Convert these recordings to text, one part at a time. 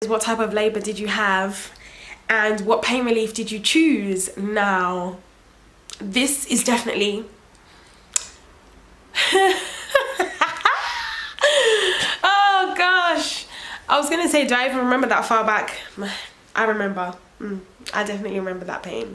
What type of labour did you have? And what pain relief did you choose? Now, this is definitely... Oh gosh. I was gonna say, do I even remember that far back? I remember. I definitely remember that pain.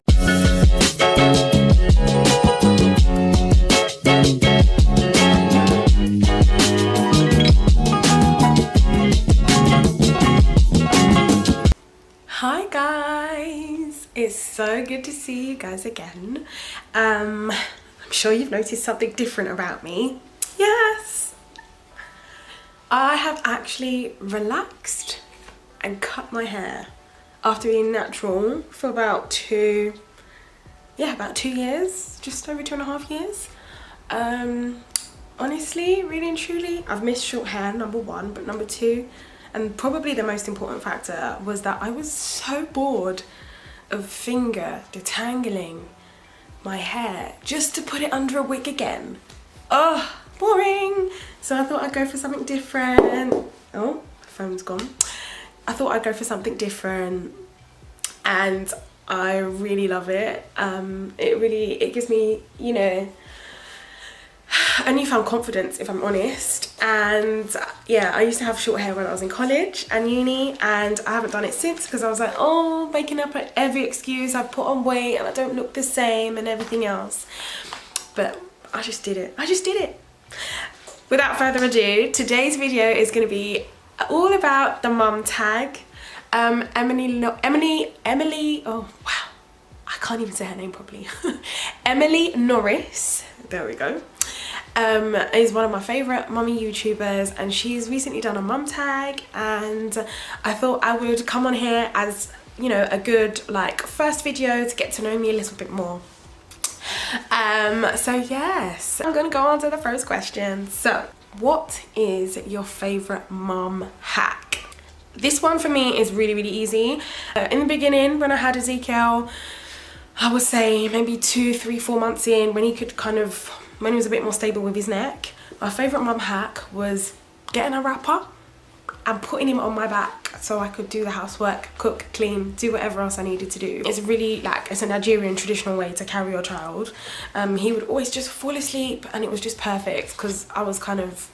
Hi guys, it's so good to see you guys again. I'm sure you've noticed something different about me. Yes, I have actually relaxed and cut my hair after being natural for about 2 years, just over 2.5 years. Honestly, really and truly, I've missed short hair, number one, but number two, and probably the most important factor, was that I was so bored of finger detangling my hair just to put it under a wig again. Oh, boring. So I thought I'd go for something different. Oh, the phone's gone. I thought I'd go for something different, and I really love it. It gives me, you know, a newfound confidence, if I'm honest. And yeah, I used to have short hair when I was in college and uni, and I haven't done it since because I was like, oh, making up every excuse. I've put on weight and I don't look the same and everything else. But I just did it. Without further ado, today's video is going to be all about the mum tag. Emily, oh wow, I can't even say her name properly. Emily Norris, there we go, is one of my favourite mummy YouTubers, and she's recently done a mum tag, and I thought I would come on here as, you know, a good like first video to get to know me a little bit more. So yes, I'm gonna go on to the first question. So, what is your favourite mum hack? This one for me is really, really easy. In the beginning, when I had Ezekiel, I would say maybe 2, 3, 4 months in, when he was a bit more stable with his neck, my favourite mum hack was getting a wrapper and putting him on my back so I could do the housework, cook, clean, do whatever else I needed to do. It's really like, it's a Nigerian traditional way to carry your child. He would always just fall asleep, and it was just perfect because I was kind of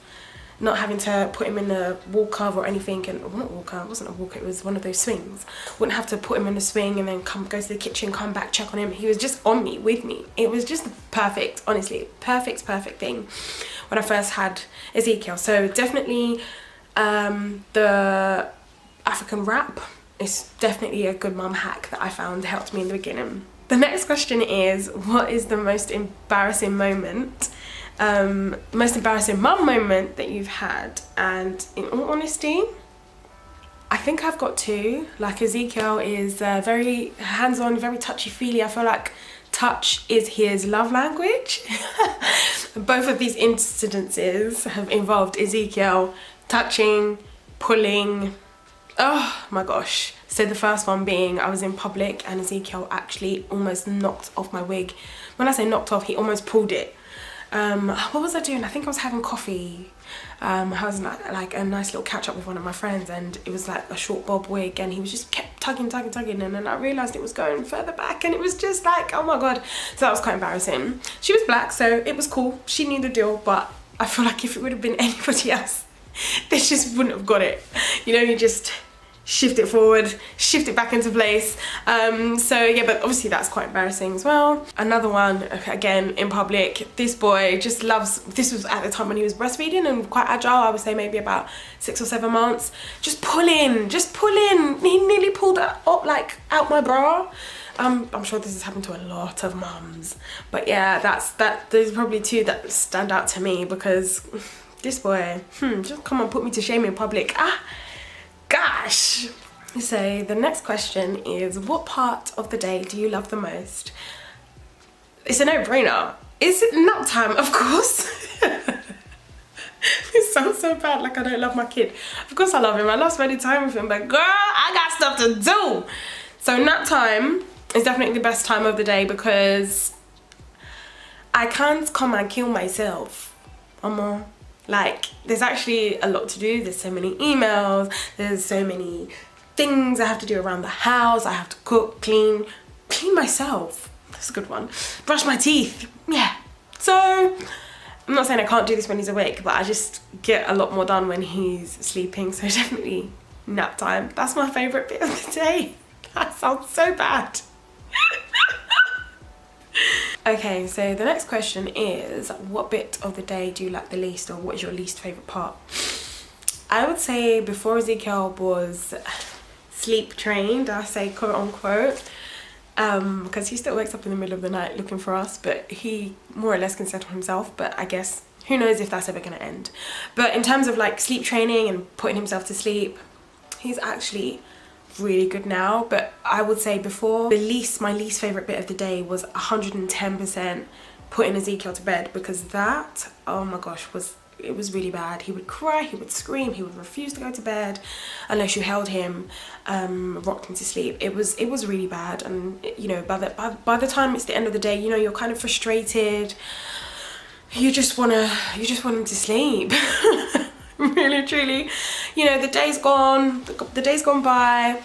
not having to put him in a walker or anything, and well, not walker, it wasn't a walker, it was one of those swings. Wouldn't have to put him in the swing and then go to the kitchen, come back, check on him. He was just on me, with me. It was just perfect, honestly, perfect thing when I first had Ezekiel. So definitely the African wrap is definitely a good mum hack that I found helped me in the beginning. The next question is, what is the most embarrassing moment, most embarrassing mum moment that you've had? And in all honesty, I think I've got two. Like, Ezekiel is very hands-on, very touchy-feely. I feel like touch is his love language. Both of these incidences have involved Ezekiel touching, pulling. Oh my gosh. So the first one being, I was in public and Ezekiel actually almost knocked off my wig. When I say knocked off, he almost pulled it. What was I doing? I think I was having coffee. I was like a nice little catch up with one of my friends, and it was like a short bob wig, and he was just kept tugging, and then I realised it was going further back, and it was just like, oh my god. So that was quite embarrassing. She was black, so it was cool. She knew the deal, but I feel like if it would have been anybody else, they just wouldn't have got it. You know, you just shift it forward, shift it back into place. So yeah, but obviously that's quite embarrassing as well. Another one, again in public, this boy just loves, this was at the time when he was breastfeeding and quite agile, I would say maybe about 6 or 7 months, just pulling, he nearly pulled it up, like out my bra. I'm sure this has happened to a lot of mums, but yeah, there's probably two that stand out to me, because this boy, just come and put me to shame in public. Gosh. So the next question is, what part of the day do you love the most? It's a no-brainer. Is it nap time? Of course. It sounds so bad, like I don't love my kid. Of course I love him. I love spending time with him, but girl, I got stuff to do. So nap time is definitely the best time of the day, because I can't come and kill myself. Like, there's actually a lot to do. There's so many emails, there's so many things I have to do around the house. I have to cook, clean myself. That's a good one. Brush my teeth. Yeah. So I'm not saying I can't do this when he's awake, but I just get a lot more done when he's sleeping. So definitely nap time. That's my favorite bit of the day. That sounds so bad. Okay, so the next question is, what bit of the day do you like the least, or what is your least favorite part? I would say before Ezekiel was sleep trained, I say quote unquote, because he still wakes up in the middle of the night looking for us, but he more or less can settle himself. But I guess who knows if that's ever going to end. But in terms of like sleep training and putting himself to sleep, he's actually really good now. But I would say before, my least favorite bit of the day was 110% putting Ezekiel to bed, because that, oh my gosh, it was really bad. He would cry, he would scream, he would refuse to go to bed unless you held him, rocked him to sleep. It was really bad. And you know, by the time it's the end of the day, you know, you're kind of frustrated. You just want him to sleep. Really, truly. You know, the day's gone by,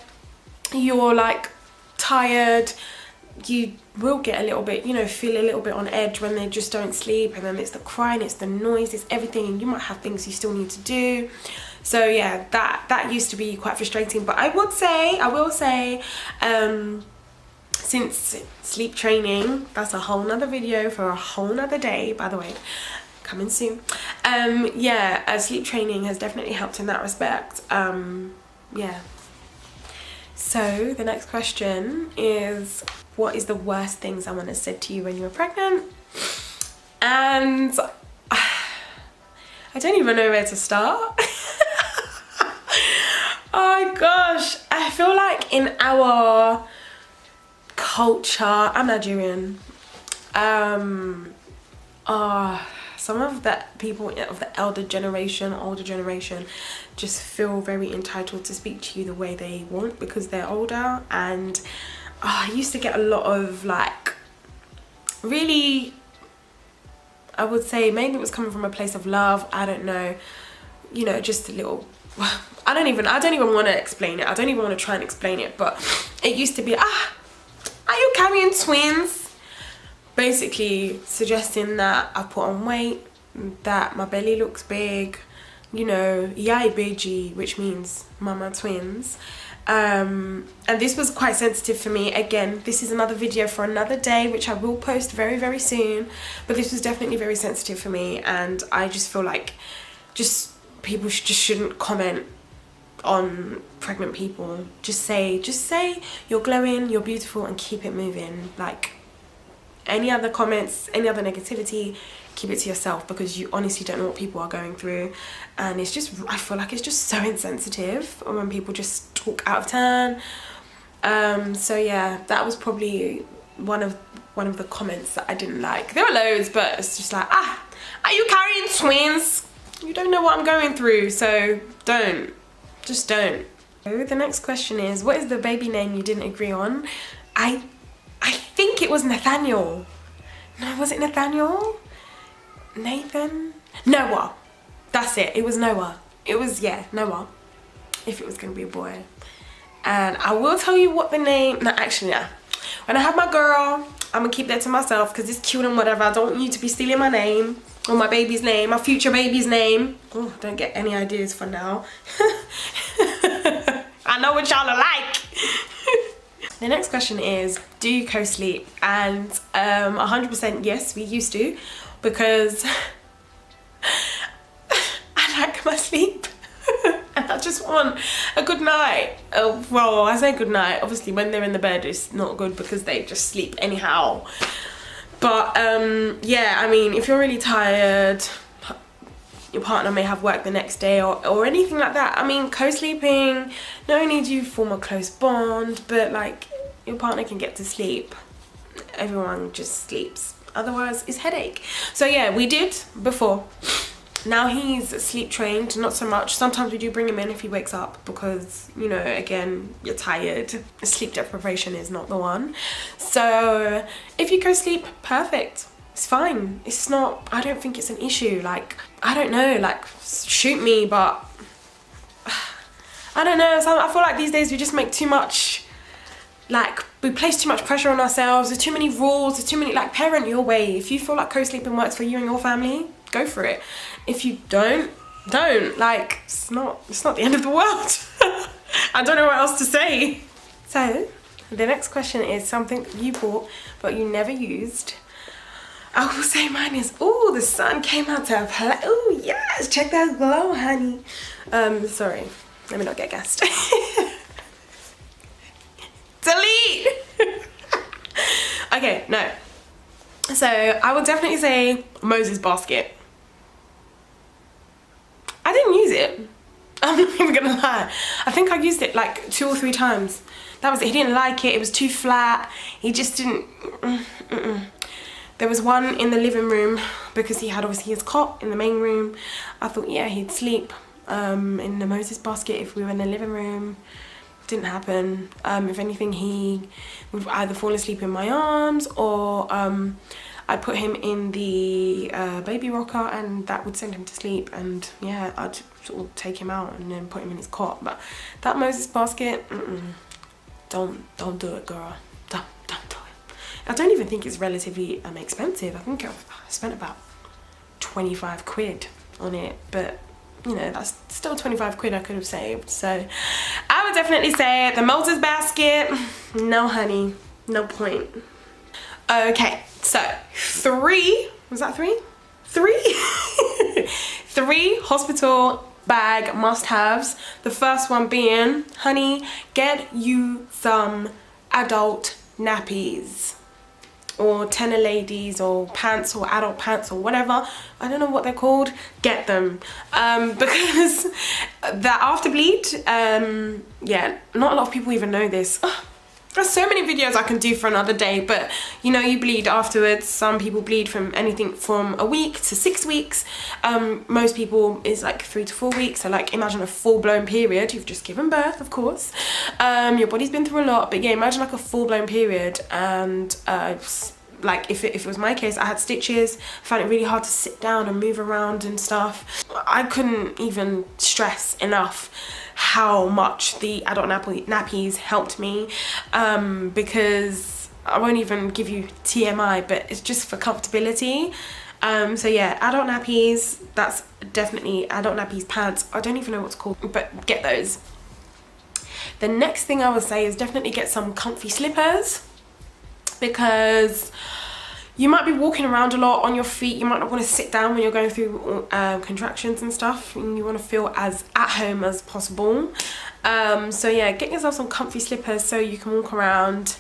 you're like tired, you will get a little bit, you know, feel a little bit on edge when they just don't sleep, and then it's the crying, it's the noise, it's everything, and you might have things you still need to do. So yeah, that used to be quite frustrating. But I will say since sleep training, that's a whole nother video for a whole nother day, by the way, coming soon. Yeah, sleep training has definitely helped in that respect. Yeah. So the next question is, what is the worst thing someone has said to you when you were pregnant? And I don't even know where to start. Oh my gosh, I feel like in our culture, I'm Nigerian, some of the people of the older generation just feel very entitled to speak to you the way they want because they're older. And I used to get a lot of like, really, I would say maybe it was coming from a place of love, I don't know, you know, just a little, I don't even want to explain it. I don't even want to try and explain it, but it used to be, are you carrying twins? Basically suggesting that I put on weight, that my belly looks big, you know, yai beji, which means mama twins. And this was quite sensitive for me. Again, this is another video for another day, which I will post very, very soon. But this was definitely very sensitive for me, and I just feel like people shouldn't comment on pregnant people. Just say you're glowing, you're beautiful, and keep it moving. Like, any other comments, any other negativity, keep it to yourself, because you honestly don't know what people are going through. And it's just, I feel like it's just so insensitive when people just talk out of turn. So yeah, that was probably one of the comments that I didn't like. There were loads, but it's just like, are you carrying twins? You don't know what I'm going through, so just don't. So the next question is, what is the baby name you didn't agree on? I think it was Nathaniel. No, was it Nathaniel? Nathan? Noah. That's it. It was Noah. It was, yeah, Noah. If it was going to be a boy. And I will tell you what the name... No, actually, no. When I have my girl, I'm going to keep that to myself because it's cute and whatever. I don't want you to be stealing my name or my baby's name, my future baby's name. Oh, don't get any ideas for now. I know what y'all are like. The next question is, do you co-sleep? And 100% yes, we used to, because I like my sleep. And I just want a good night. Well, I say good night, obviously when they're in the bed it's not good because they just sleep anyhow. But yeah, I mean, if you're really tired, your partner may have work the next day or anything like that. I mean, co-sleeping, not only do you form a close bond, but like your partner can get to sleep. Everyone just sleeps. Otherwise, it's headache. So yeah, we did before. Now he's sleep trained, not so much. Sometimes we do bring him in if he wakes up because, you know, again, you're tired. Sleep deprivation is not the one. So if you go sleep, perfect. It's fine. It's not, I don't think it's an issue. Like, I don't know, like, shoot me, but I don't know, so I feel like these days we just make too much, like, we place too much pressure on ourselves. There's too many rules, there's too many, like, parent your way. If you feel like co-sleeping works for you and your family, go for it. If you don't, like, it's not the end of the world. I don't know what else to say. So the next question is something that you bought but you never used. I will say mine is, oh, the sun came out to play. Oh yes, check that glow, honey. Sorry, let me not get gassed. Delete. Okay, no. So I would definitely say Moses basket. I didn't use it. I'm not even gonna lie. I think I used it like 2 or 3 times. That was it. He didn't like it. It was too flat. He just didn't. There was one in the living room because he had obviously his cot in the main room. I thought, yeah, he'd sleep in the Moses basket if we were in the living room. Didn't happen. If anything, he would either fall asleep in my arms or I'd put him in the baby rocker and that would send him to sleep, and yeah, I'd sort of take him out and then put him in his cot. But that Moses basket, don't do it, girl. Don't do it. I don't even think it's relatively expensive. I think I spent about 25 quid on it, but you know, that's still 25 quid I could have saved. So I would definitely say the Moses basket, no honey, no point. Okay, so 3, was that 3? 3? 3 hospital bag must-haves. The first one being, honey, get you some adult nappies or tenor ladies or pants or adult pants or whatever. I don't know what they're called. Get them because the after bleed, yeah, not a lot of people even know this. There's so many videos I can do for another day, but you know, you bleed afterwards. Some people bleed from anything from a week to 6 weeks. Most people is like 3 to 4 weeks. So like, imagine a full-blown period. You've just given birth, of course. Your body's been through a lot, but yeah, imagine like a full-blown period. And like if it was my case, I had stitches. I found it really hard to sit down and move around and stuff. I couldn't even stress enough how much the adult nappies helped me, because I won't even give you TMI, but it's just for comfortability. So yeah, adult nappies, that's definitely adult nappies, pants, I don't even know what's called, but get those. The next thing I would say is definitely get some comfy slippers, because you might be walking around a lot on your feet. You might not want to sit down when you're going through contractions and stuff, and you want to feel as at home as possible. So yeah, get yourself some comfy slippers so you can walk around.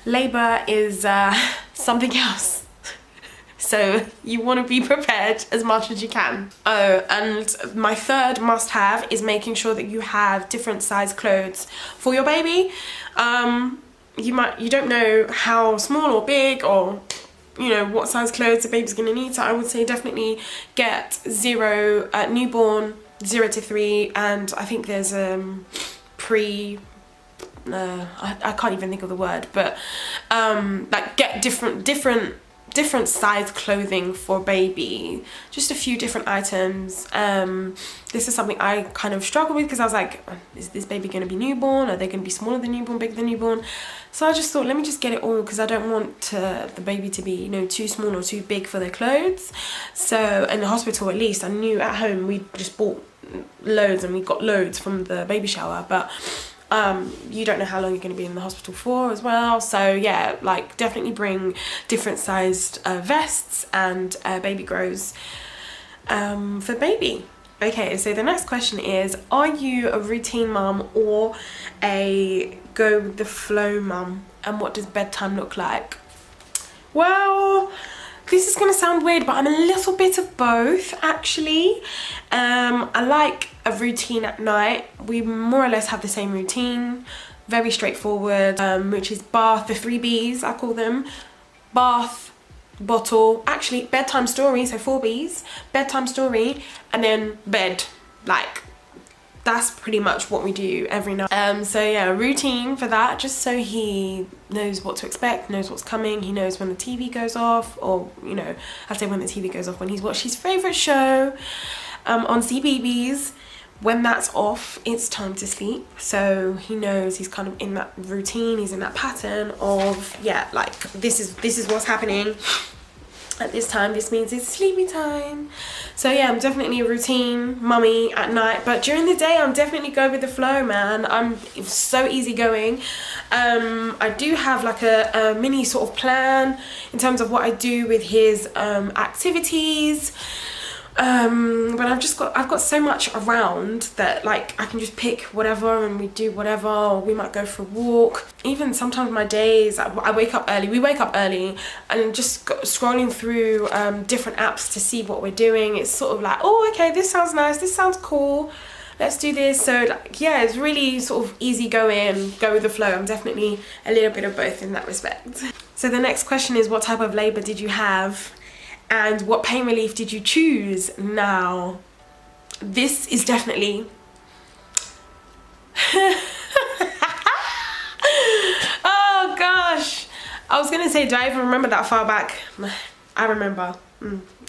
Labor is something else. So you want to be prepared as much as you can. Oh, and my third must have is making sure that you have different size clothes for your baby. You don't know how small or big or you know what size clothes the baby's gonna need, so I would say definitely get newborn 0 to 3, and I think there's pre I can't even think of the word, but like get different size clothing for baby, just a few different items. This is something I kind of struggle with because I was like, is this baby going to be newborn? Are they going to be smaller than newborn, bigger than newborn? So I just thought, let me just get it all, because I don't want the baby to be, you know, too small or too big for their clothes. So in the hospital, at least I knew at home we just bought loads, and we got loads from the baby shower, but you don't know how long you're going to be in the hospital for as well. So yeah, like definitely bring different sized vests and baby grows for baby. Okay, so the next question is, are you a routine mum or a go with the flow mum, and what does bedtime look like? Well, this is going to sound weird, but I'm a little bit of both actually. I like a routine at night. We more or less have the same routine, very straightforward, which is bath, the 3 B's I call them: bath, bottle, actually bedtime story, so 4 B's, bedtime story, and then bed. Like that's pretty much what we do every night. So yeah, routine for that, just so he knows what to expect, knows what's coming. He knows when the TV goes off, or you know, I say when the TV goes off, when he's watched his favorite show on CBeebies. when that's off, it's time to sleep. So he knows he's kind of in that routine, he's in that pattern of, yeah, like this is what's happening at this time. This means it's sleeping time. So yeah, I'm definitely a routine mummy at night, but during the day I'm definitely go with the flow, man. I'm so easygoing. I do have like a mini sort of plan in terms of what I do with his activities. But I've got so much around that like I can just pick whatever and we do whatever, or we might go for a walk. Even sometimes my days, I wake up early, we wake up early, and just scrolling through different apps to see what we're doing. It's sort of like, oh, okay, this sounds nice, this sounds cool, let's do this. So like, yeah, it's really sort of easy going, go with the flow. I'm definitely a little bit of both in that respect. So the next question is, what type of labor did you have? And what pain relief did you choose? Now, this is definitely... oh gosh. I was gonna say, do I even remember that far back? I remember.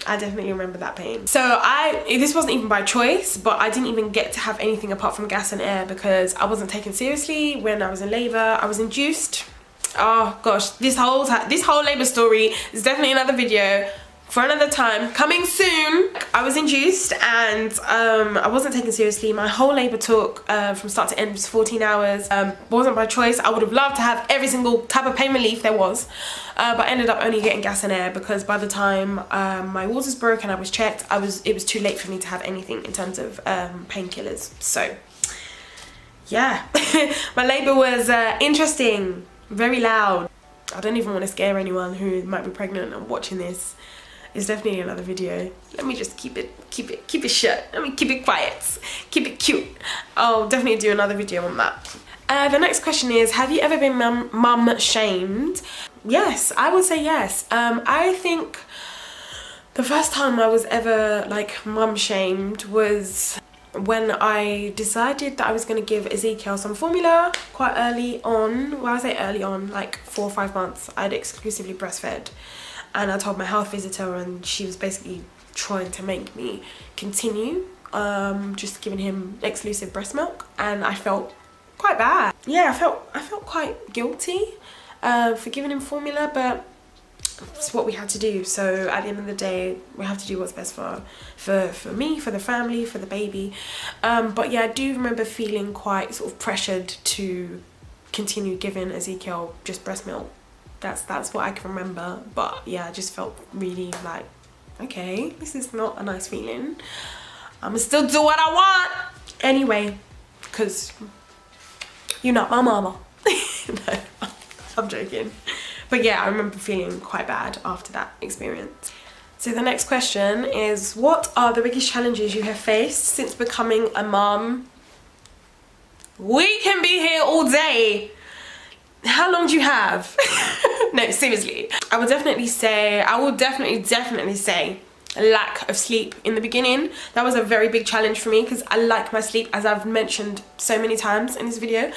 I definitely remember that pain. So this wasn't even by choice, but I didn't even get to have anything apart from gas and air because I wasn't taken seriously when I was in labor. I was induced. Oh gosh, this whole labor story is definitely another video for another time, coming soon. I was induced and I wasn't taken seriously. My whole labor took from start to end was 14 hours. Wasn't by choice. I would have loved to have every single type of pain relief there was, but I ended up only getting gas and air because by the time my waters broke and I was checked, it was too late for me to have anything in terms of painkillers. So yeah, my labor was interesting, very loud. I don't even want to scare anyone who might be pregnant and watching this. It's definitely another video. Let me just keep it shut. Let me keep it quiet, keep it cute. I'll definitely do another video on that. The next question is, have you ever been mum shamed? Yes, I would say yes. I think the first time I was ever like mum shamed was when I decided that I was going to give Ezekiel some formula quite early on. Well, I say early on, like 4 or 5 months. I'd exclusively breastfed. And I told my health visitor, and she was basically trying to make me continue just giving him exclusive breast milk, and I felt quite bad. Yeah, I felt quite guilty for giving him formula, but it's what we had to do. So at the end of the day, we have to do what's best for me, for the family, for the baby. But yeah, I do remember feeling quite sort of pressured to continue giving Ezekiel just breast milk. That's what I can remember. But yeah, I just felt really like, okay, this is not a nice feeling. I'ma still do what I want anyway, because you're not my mama. No, I'm joking. But yeah, I remember feeling quite bad after that experience. So the next question is, what are the biggest challenges you have faced since becoming a mum? We can be here all day. How long do you have? No, seriously. I would definitely say lack of sleep in the beginning. That was a very big challenge for me because I like my sleep, as I've mentioned so many times in this video.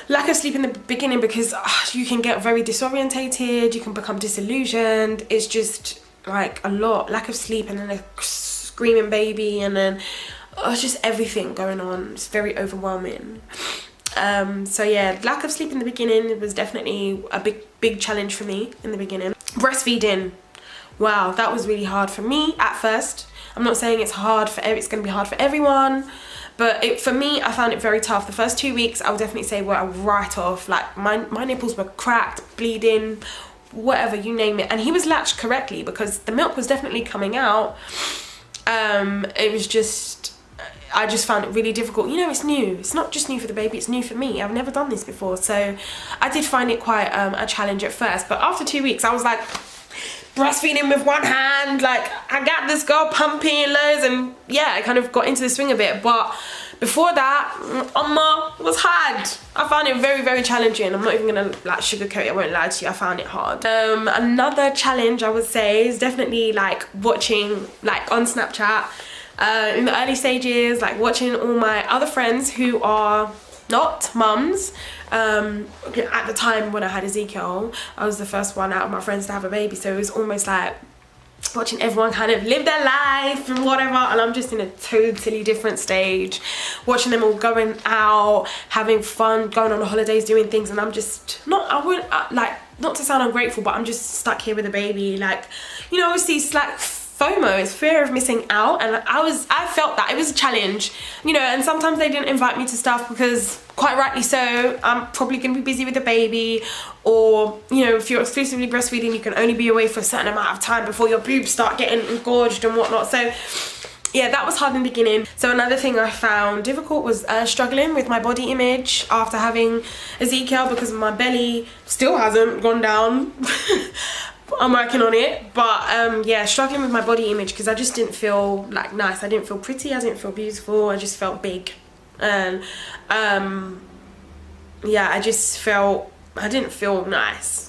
Lack of sleep in the beginning because you can get very disorientated, you can become disillusioned. It's just like a lot. Lack of sleep, and then a screaming baby, and then it's just everything going on. It's very overwhelming. So yeah, lack of sleep in the beginning was definitely a big challenge for me in the beginning. Breastfeeding, wow, that was really hard for me at first. I'm not saying it's going to be hard for everyone, but for me, I found it very tough. The first 2 weeks, I would definitely say, were a write-off. Like my nipples were cracked, bleeding, whatever, you name it. And he was latched correctly because the milk was definitely coming out. It was just, I just found it really difficult. You know, it's new. It's not just new for the baby, it's new for me. I've never done this before. So I did find it quite a challenge at first. But after 2 weeks, I was like breastfeeding with one hand. Like, I got this girl pumping loads, and yeah, I kind of got into the swing of it. But before that, it was hard. I found it very, very challenging. I'm not even gonna like sugarcoat it, I won't lie to you, I found it hard. Another challenge I would say is definitely like watching, like on Snapchat, in the early stages, like watching all my other friends who are not mums. At the time when I had Ezekiel, I was the first one out of my friends to have a baby, so it was almost like watching everyone kind of live their life and whatever, and I'm just in a totally different stage, watching them all going out, having fun, going on holidays, doing things, and I'm just not to sound ungrateful, but I'm just stuck here with a baby. Like, you know, obviously it's like FOMO, it's fear of missing out, and I felt that it was a challenge, you know. And sometimes they didn't invite me to stuff because, quite rightly so, I'm probably gonna be busy with the baby, or, you know, if you're exclusively breastfeeding, you can only be away for a certain amount of time before your boobs start getting engorged and whatnot. So yeah, that was hard in the beginning. So another thing I found difficult was struggling with my body image after having Ezekiel, because my belly still hasn't gone down. I'm working on it, but yeah, struggling with my body image because I just didn't feel like nice. I didn't feel pretty, I didn't feel beautiful, I just felt big. And yeah, I didn't feel nice.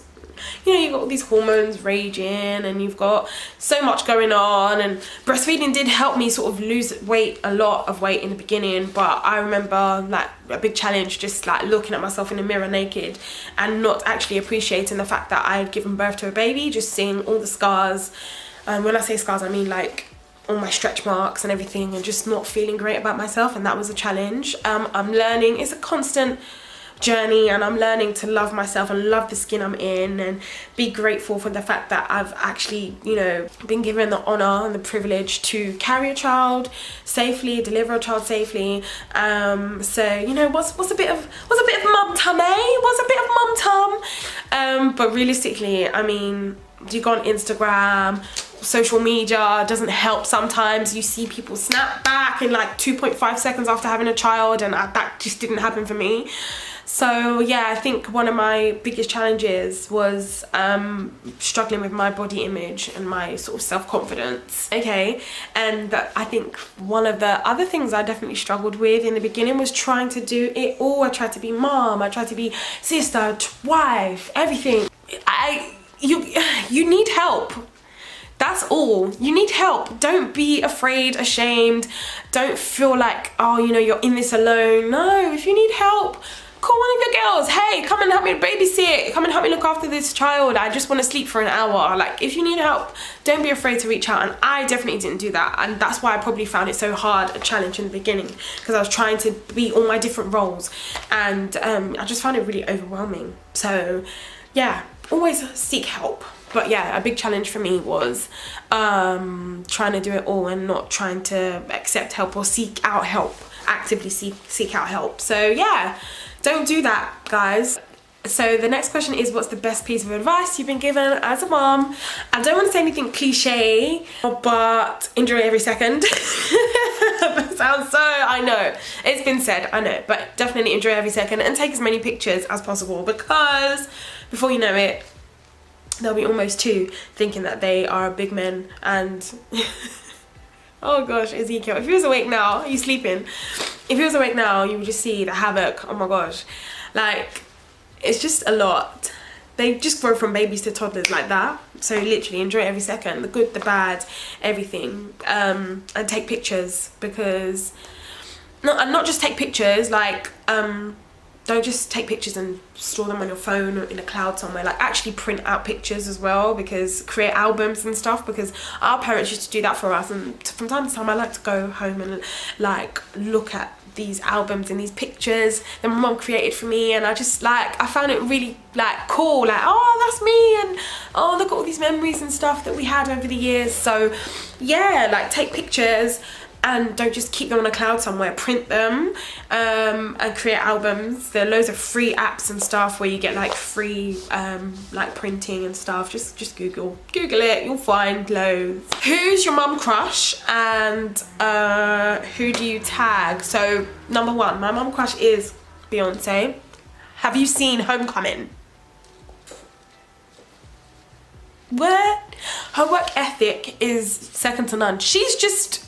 You know, you've got all these hormones raging and you've got so much going on, and breastfeeding did help me sort of lose weight, a lot of weight in the beginning. But I remember like a big challenge, just like looking at myself in the mirror naked and not actually appreciating the fact that I had given birth to a baby, just seeing all the scars. And when I say scars, I mean like all my stretch marks and everything, and just not feeling great about myself. And that was a challenge. I'm learning, it's a constant journey, and I'm learning to love myself and love the skin I'm in, and be grateful for the fact that I've actually, you know, been given the honor and the privilege to carry a child safely, deliver a child safely. So, you know, what's a bit of mum tum, eh? What's a bit of mum tum? But realistically, I mean, do you go on Instagram, social media doesn't help sometimes. You see people snap back in like 2.5 seconds after having a child, and that just didn't happen for me. So yeah, I think one of my biggest challenges was struggling with my body image and my sort of self-confidence. Okay, and I think one of the other things I definitely struggled with in the beginning was trying to do it all. I tried to be mom, I tried to be sister, wife, everything. You need help. That's all. You need help. Don't be afraid, ashamed. Don't feel like, oh, you know, you're in this alone. No, if you need help, call one of your girls. Hey, come and help me babysit. Come and help me look after this child. I just want to sleep for an hour. Like, if you need help, don't be afraid to reach out. And I definitely didn't do that. And that's why I probably found it so hard, a challenge in the beginning, because I was trying to be all my different roles. And I just found it really overwhelming. So yeah, always seek help. But yeah, a big challenge for me was trying to do it all and not trying to accept help or seek out help, actively seek out help. So yeah, don't do that, guys. So the next question is, what's the best piece of advice you've been given as a mom? I don't want to say anything cliche, but enjoy every second. That sounds so, I know, it's been said, I know, but definitely enjoy every second and take as many pictures as possible, because before you know it, they'll be almost 2, thinking that they are big men. And oh gosh, Ezekiel, if he was awake now, he's sleeping. If he was awake now, you would just see the havoc. Oh my gosh, like, it's just a lot. They just grow from babies to toddlers like that. So literally enjoy every second, the good, the bad, everything. And take pictures, because not just take pictures, like don't just take pictures and store them on your phone or in a cloud somewhere. Like, actually print out pictures as well, because create albums and stuff, because our parents used to do that for us. And from time to time I like to go home and like look at these albums and these pictures that my mom created for me, and I just like, I found it really like cool, like, oh, that's me, and oh, look at all these memories and stuff that we had over the years. So yeah, like, take pictures and don't just keep them on a cloud somewhere. Print them and create albums. There are loads of free apps and stuff where you get like free like printing and stuff. Just Google it, you'll find loads. Who's your mum crush, and who do you tag? So number 1, my mum crush is Beyonce. Have you seen Homecoming? What? Her work ethic is second to none. She's just,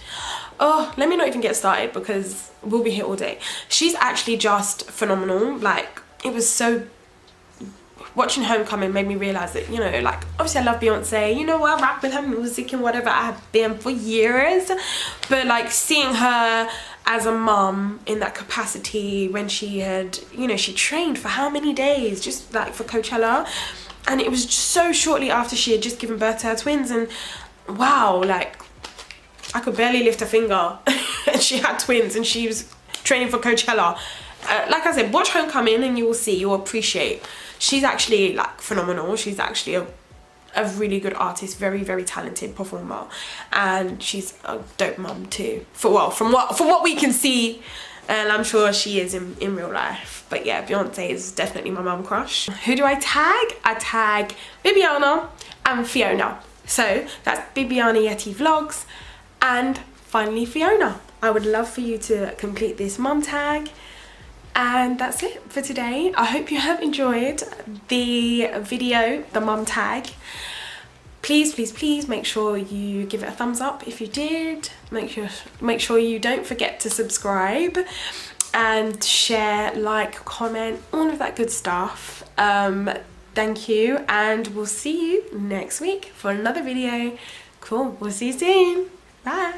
oh, let me not even get started, because we'll be here all day. She's actually just phenomenal. Like, it was so, watching Homecoming made me realise that, you know, like, obviously I love Beyonce, you know, I rap with her music and whatever, I have been for years, but like, seeing her as a mum in that capacity, when she had, you know, she trained for how many days, just like for Coachella, and it was so shortly after she had just given birth to her twins, and wow, like I could barely lift a finger. And she had twins and she was training for Coachella. Like I said, watch Homecoming and you will see, you'll appreciate. She's actually like phenomenal. She's actually a really good artist, very, very talented performer. And she's a dope mum too. From what we can see. And I'm sure she is in real life. But yeah, Beyonce is definitely my mum crush. Who do I tag? I tag Bibiana and Fiona. So that's Bibiana Yeti Vlogs and finally Fiona. I would love for you to complete this mum tag. And that's it for today. I hope you have enjoyed the video, the mum tag. Please, please, please make sure you give it a thumbs up if you did. Make sure you don't forget to subscribe and share, like, comment, all of that good stuff. Thank you, and we'll see you next week for another video. Cool, we'll see you soon. Bye.